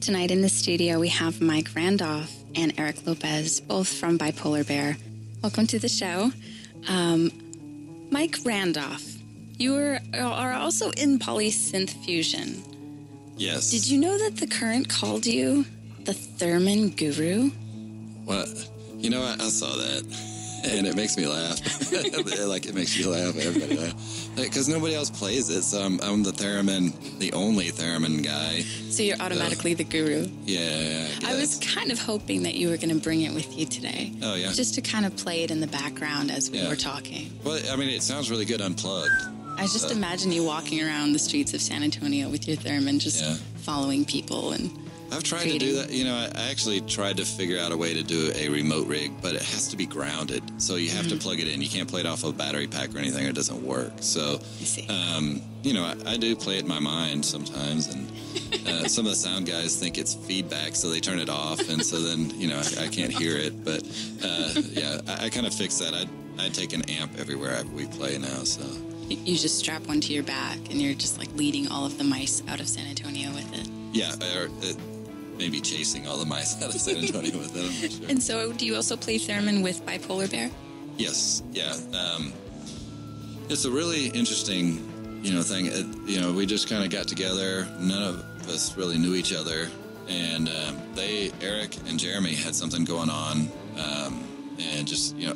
Tonight in the studio, we have Mike Randolph and Eric Lopez, both from Bipolar Bear. Welcome to the show. Mike Randolph, you are also in polysynth fusion. Yes. Did you know that The Current called you the Theremin Guru? What? You know, I saw that, and it makes me laugh. Like, it makes you laugh, everybody laugh. Because nobody else plays it, so I'm the theremin, the only theremin guy. So you're automatically the guru? Yeah, I was kind of hoping that you were going to bring it with you today. Oh, yeah? Just to kind of play it in the background as we were talking. Well, I mean, it sounds really good unplugged. I just imagine you walking around the streets of San Antonio with your theremin, just following people and I've tried to do that. You know, I actually tried to figure out a way to do a remote rig, but it has to be grounded. So you have to plug it in. You can't play it off a battery pack or anything, or it doesn't work. So, you know, I do play it in my mind sometimes, and some of the sound guys think it's feedback, so they turn it off, and so then, you know, I can't hear it. But, yeah, I kind of fixed that. I take an amp everywhere we play now, so. You just strap one to your back, and you're just, like, leading all of the mice out of San Antonio with it. Yeah, maybe chasing all the mice out of San Antonio with it, I'm not sure. And so, do you also play theremin with Bipolar Bear? Yes, yeah. It's a really interesting, you know, thing. You know, we just kind of got together. None of us really knew each other, and Eric and Jeremy had something going on, and just, you know,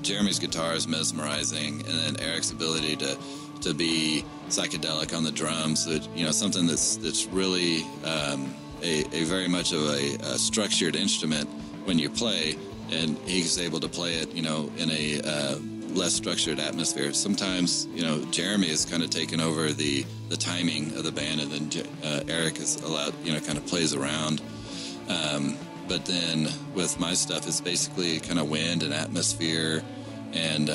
Jeremy's guitar is mesmerizing, and then Eric's ability to be psychedelic on the drums, you know, something that's really a very much of a structured instrument when you play, and he's able to play it, you know, in a less structured atmosphere. Sometimes, you know, Jeremy has kind of taken over the timing of the band, and then Eric is allowed, you know, kind of plays around. But then with my stuff, it's basically kind of wind and atmosphere, and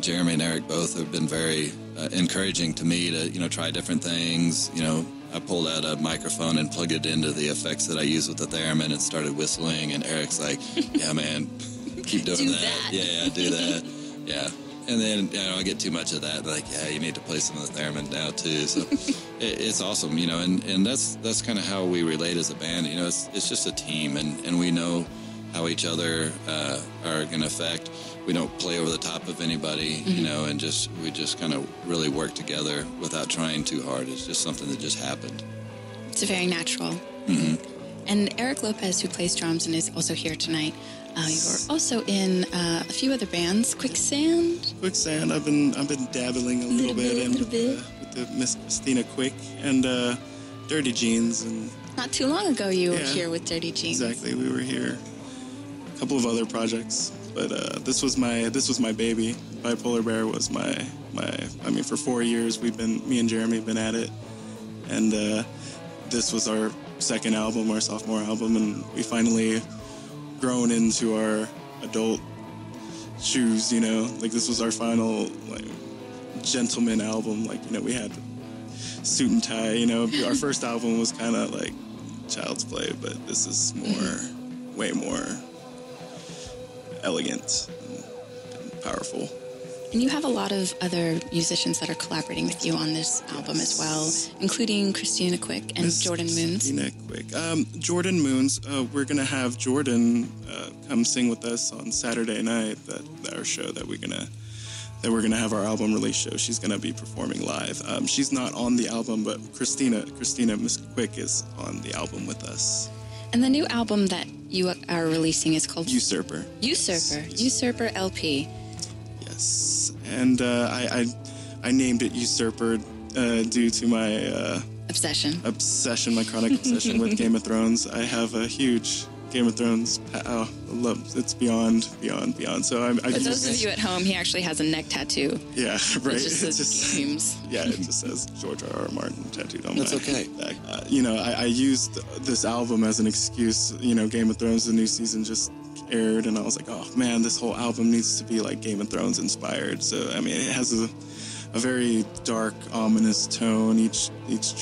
Jeremy and Eric both have been very encouraging to me to, you know, try different things. You know, I pulled out a microphone and plugged it into the effects that I use with the theremin and started whistling, and Eric's like, yeah, man, keep doing that. Yeah, do that. Yeah. And then, you know, I get too much of that. Like, yeah, you need to play some of the theremin now, too. So it's awesome, you know, and that's kind of how we relate as a band. You know, it's just a team, and we know how each other are going to affect. We don't play over the top of anybody, you know, and we just kind of really work together without trying too hard. It's just something that just happened. It's very natural. And Eric Lopez, who plays drums and is also here tonight, you're also in a few other bands. Quicksand. I've been dabbling a little bit with the Miss Christina Quick and Dirty Jeans, and not too long ago you were here with Dirty Jeans. Exactly, we were here. A couple of other projects, but this was my baby. Bipolar Bear was my. I mean, for 4 years me and Jeremy have been at it, and this was our second album, our sophomore album, and we finally grown into our adult shoes, you know, like this was our final, like, gentleman album. Like, you know, we had suit and tie, you know. Our first album was kind of like child's play, but this is way more elegant and powerful. And you have a lot of other musicians that are collaborating with you on this album as well, including Christina Quick and Jordan Muniz. Christina Quick. Jordan Muniz, we're going to have Jordan come sing with us on Saturday night, our show that we're going to have our album release show. She's going to be performing live. She's not on the album, but Christina Miss Quick is on the album with us. And the new album that you are releasing is called Usurper. Usurper LP. Yes, and I named it Usurper due to my my chronic obsession with Game of Thrones. I have a huge Game of Thrones love. It's beyond. So For those of you at home, he actually has a neck tattoo. Yeah, right. It just says games. Yeah, it just says George R.R. Martin tattooed on my back. You know, I used this album as an excuse. You know, Game of Thrones, the new season just aired, and I was like, oh man, this whole album needs to be like Game of Thrones inspired. So I mean, it has a very dark, ominous tone each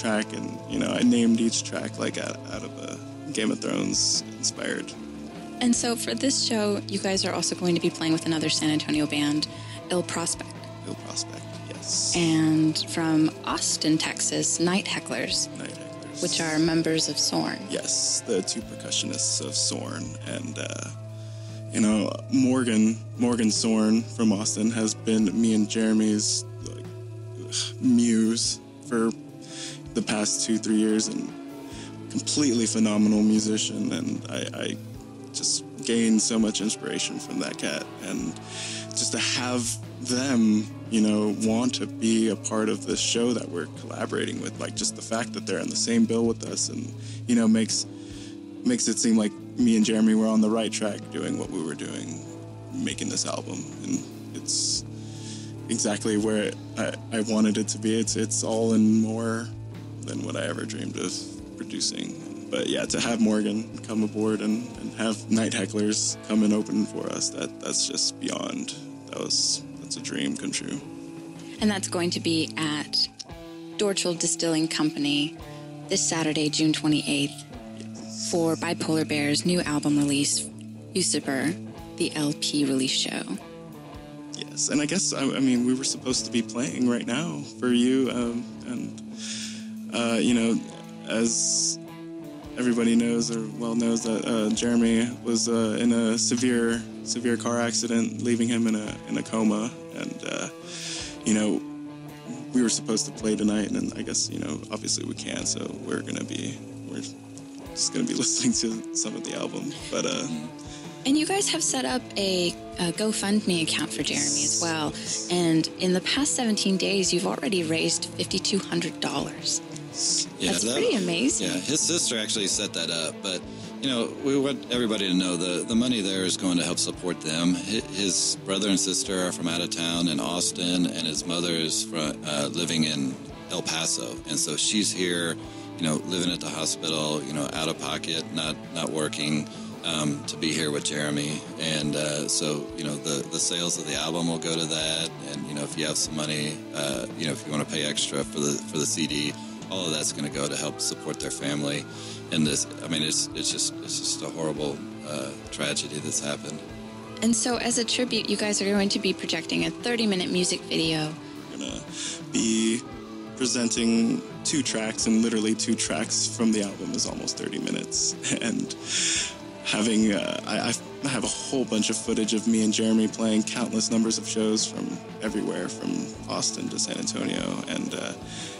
track, and you know, I named each track like out of a Game of Thrones inspired. And so for this show, you guys are also going to be playing with another San Antonio band, Ill Prospect. Ill Prospect, yes. And from Austin, Texas, Night Hecklers. which are members of Sorn. Yes, the two percussionists of Sorn. And, you know, Morgan Sorn from Austin has been me and Jeremy's like, muse for the past 2-3 years, and completely phenomenal musician. And I just gained so much inspiration from that cat. And just to have them, you know, want to be a part of this show that we're collaborating with, like just the fact that they're on the same bill with us, and, you know, makes it seem like me and Jeremy were on the right track doing what we were doing, making this album. And it's exactly where I wanted it to be. It's all and more than what I ever dreamed of producing. But yeah, to have Morgan come aboard and have Night Hecklers come and open for us, that's just beyond. That's a dream come true. And that's going to be at Dorchel Distilling Company this Saturday, June 28th, for Bipolar Bear's new album release, Usurper, the LP release show. Yes, and I guess, I mean, we were supposed to be playing right now for you, you know, as everybody knows, or well knows, that Jeremy was in a severe car accident, leaving him in a coma, and you know, we were supposed to play tonight, and I guess, you know, obviously we can't, so we're just gonna be listening to some of the album, but and you guys have set up a GoFundMe account for Jeremy as well, and in the past 17 days, you've already raised $5,200. Yeah, that's pretty amazing. Yeah, his sister actually set that up, but you know, we want everybody to know the money there is going to help support them. His brother and sister are from out of town in Austin, and his mother is living in El Paso, and so she's here, you know, living at the hospital, you know, out of pocket, not working, to be here with Jeremy. And so, you know, the sales of the album will go to that, and you know, if you have some money, you know, if you want to pay extra for the CD, all of that's going to go to help support their family. And this, I mean, it's just a horrible tragedy that's happened. And so, as a tribute, you guys are going to be projecting a 30-minute music video. We're going to be presenting 2 tracks, and literally 2 tracks from the album is almost 30 minutes. And having, I have a whole bunch of footage of me and Jeremy playing countless numbers of shows from everywhere, from Austin to San Antonio. And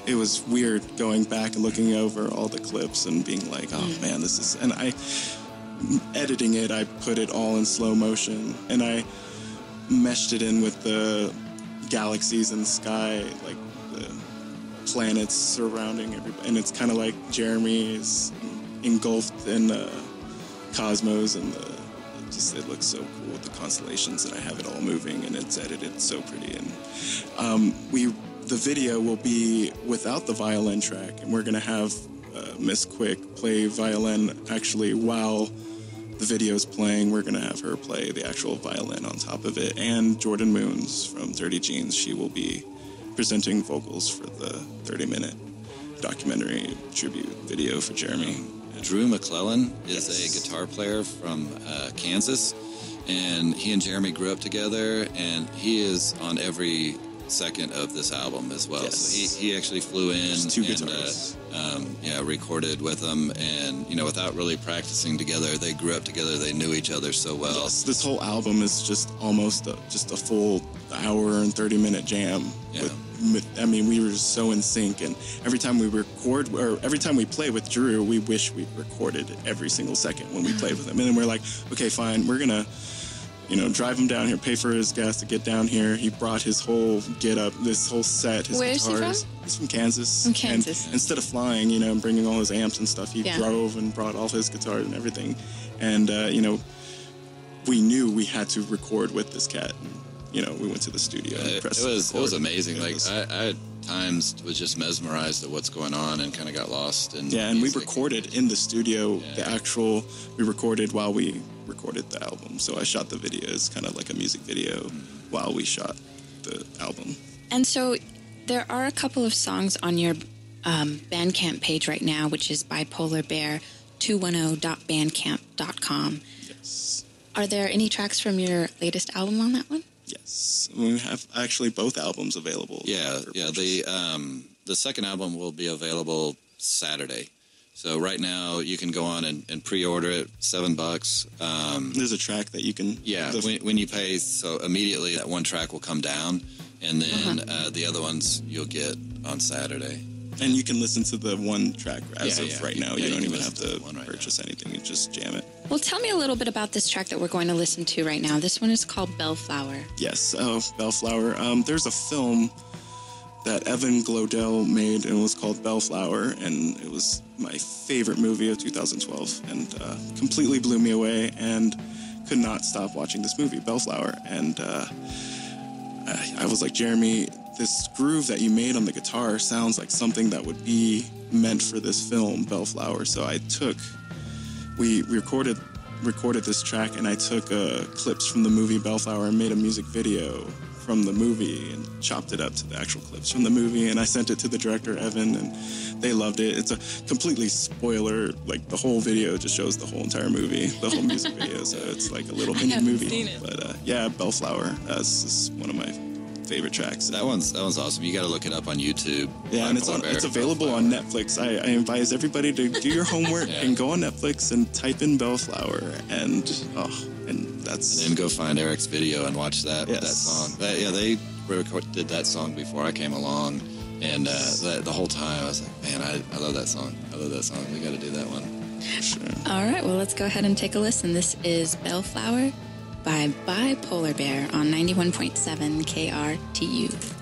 it was weird going back and looking over all the clips and being like, oh man, this is, and editing it, I put it all in slow motion, and I meshed it in with the galaxies and sky, like the planets surrounding everybody, and it's kind of like Jeremy is engulfed in the cosmos, and it looks so cool with the constellations, and I have it all moving, and it's edited so pretty. And the video will be without the violin track, and we're going to have Miss Quick play violin actually while the video's playing. We're going to have her play the actual violin on top of it, and Jordan Moons from Dirty Jeans, she will be presenting vocals for the 30-minute documentary tribute video for Jeremy. Drew McClellan is a guitar player from Kansas, and he and Jeremy grew up together, and he is on every second of this album as well. Yes. So he actually flew in and recorded with them, and you know, without really practicing together, they grew up together, they knew each other so well. Yes, this whole album is just almost a full hour and 30-minute jam. Yeah. I mean, we were so in sync, and every time we record, or every time we play with Drew, we wish we recorded every single second when we played with him. And then we're like, okay, fine, we're gonna, you know, drive him down here, pay for his gas to get down here. He brought his whole this whole set, his guitars. Where's he from? He's from Kansas. From Kansas. And instead of flying, you know, and bringing all his amps and stuff, he drove and brought all his guitars and everything. And, you know, we knew we had to record with this cat. And, you know, we went to the studio and pressed it was amazing. Like, I at times was just mesmerized at what's going on and kind of got lost in and we recorded in the studio. We recorded while we recorded the album. So I shot the videos kind of like a music video while we shot the album. And so there are a couple of songs on your Bandcamp page right now, which is bipolarbear210.bandcamp.com. Yes. Are there any tracks from your latest album on that one? Yes, we have actually both albums available. Yeah. The second album will be available Saturday. So right now you can go on and pre-order it, $7. There's a track that you can... Yeah, when you pay, so immediately that one track will come down, and then the other ones you'll get on Saturday. And you can listen to the one track as of right now. You don't even have to right purchase anything. You just jam it. Well, tell me a little bit about this track that we're going to listen to right now. This one is called Bellflower. Yes, Bellflower. There's a film that Evan Glodell made, and it was called Bellflower, and it was my favorite movie of 2012, and completely blew me away, and could not stop watching this movie, Bellflower. And I was like, Jeremy, this groove that you made on the guitar sounds like something that would be meant for this film, Bellflower. So we recorded this track, and I took clips from the movie Bellflower and made a music video from the movie and chopped it up to the actual clips from the movie, and I sent it to the director, Evan, and they loved it. It's a completely spoiler, like the whole video just shows the whole entire movie, the whole music video, so it's like a little mini movie. Seen it. But yeah, Bellflower, this is one of my favorite tracks. That one's awesome. You got to look it up on YouTube. Yeah, and it's available on Netflix. I advise everybody to do your homework and go on Netflix and type in Bellflower, and that's... And then go find Eric's video and watch that with that song. They did that song before I came along, and the whole time I was like, man, I love that song. I love that song. We got to do that one. Sure. All right, well, let's go ahead and take a listen. This is Bellflower by Bipolar Bear on 91.7 KRTU.